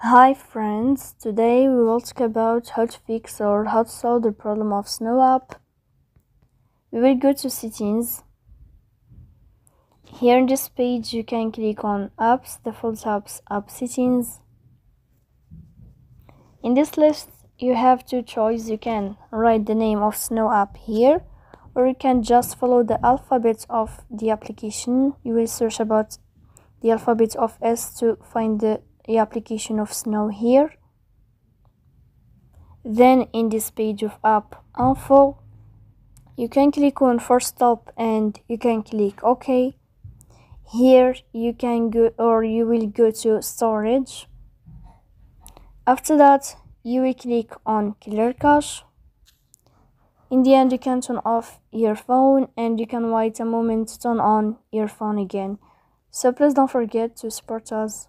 Hi friends, today we will talk about how to fix or how to solve the problem of Snow app. We will go to settings. Here in this page you can click on apps, default apps, app settings. In this list you have two choices. You can write the name of Snow app here, or you can just follow the alphabet of the application. You will search about the alphabet of S to find the application of Snow here. Then in this page of app info, you can click on first stop and you can click OK. Here you can go, or you will go to storage. After that you will click on clear cache. In the end you can turn off your phone and you can wait a moment to turn on your phone again. So please don't forget to support us.